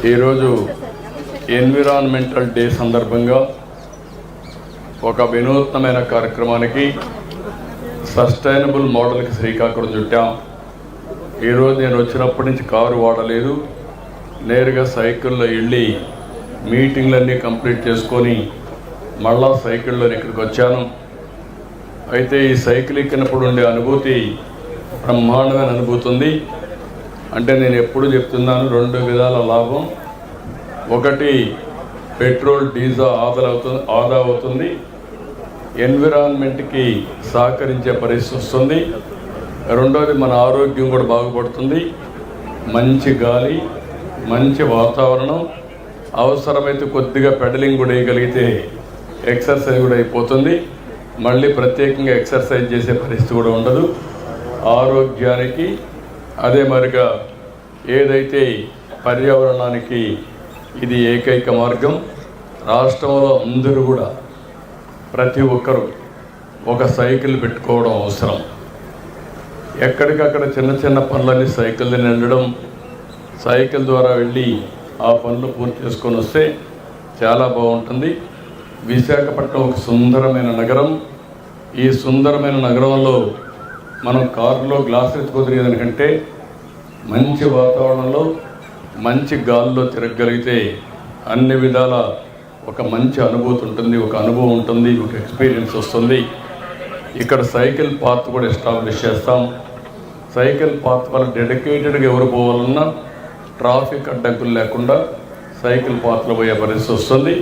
ఈరోజు environmental day సందర్భంగా ఒక వినూత్నమైన కార్యక్రమానికి సస్టైనబుల్ మోడల్కి శ్రీకాకుళం చుట్టాం. ఈరోజు నేను వచ్చినప్పటి నుంచి కారు వాడలేదు, నేరుగా సైకిల్లో వెళ్ళి మీటింగ్లన్నీ కంప్లీట్ చేసుకొని మళ్ళా సైకిల్లో ఇక్కడికి వచ్చాను. అయితే ఈ సైకిల్ ఎక్కినప్పుడు ఉండే అనుభూతి బ్రహ్మాండమైన అనుభూతి ఉంది. అంటే నేను ఎప్పుడు చెప్తున్నాను, రెండు విధాల లాభం. ఒకటి, పెట్రోల్ డీజిల్ ఆదా అవుతుంది, ఎన్విరాన్మెంట్కి సహకరించే పరిస్థితి వస్తుంది. రెండోది, మన ఆరోగ్యం కూడా బాగుపడుతుంది, మంచి గాలి, మంచి వాతావరణం, అవసరమైతే కొద్దిగా పెడలింగ్ కూడా వేయగలిగితే ఎక్సర్సైజ్ కూడా అయిపోతుంది. మళ్ళీ ప్రత్యేకంగా ఎక్సర్సైజ్ చేసే పరిస్థితి కూడా ఉండదు. ఆరోగ్యానికి అదే మరిగా ఏదైతే పర్యావరణానికి ఇది ఏకైక మార్గం. రాష్ట్రంలో అందరూ కూడా ప్రతి ఒక్కరూ ఒక సైకిల్ పెట్టుకోవడం అవసరం. ఎక్కడికక్కడ చిన్న చిన్న పనులన్నీ సైకిల్ని వెళ్ళడం, సైకిల్ ద్వారా వెళ్ళి ఆ పనులు పూర్తి చేసుకొని వస్తే చాలా బాగుంటుంది. విశాఖపట్నం ఒక సుందరమైన నగరం. ఈ సుందరమైన నగరంలో మనం కారులో గ్లాస్ ఎత్తుకునే దానికంటే మంచి వాతావరణంలో మంచి గాల్లో తిరగగలిగితే అన్ని విధాల ఒక మంచి అనుభూతి ఉంటుంది, ఒక అనుభవం ఉంటుంది, ఒక ఎక్స్పీరియన్స్ వస్తుంది. ఇక్కడ సైకిల్ పాత్ కూడా ఎస్టాబ్లిష్ చేస్తాం. సైకిల్ పాత్ వల్ల డెడికేటెడ్గా ఎవరు పోవాలన్నా ట్రాఫిక్ అడ్డంకులు లేకుండా సైకిల్ పాత్లో పోయే పరిస్థితి వస్తుంది.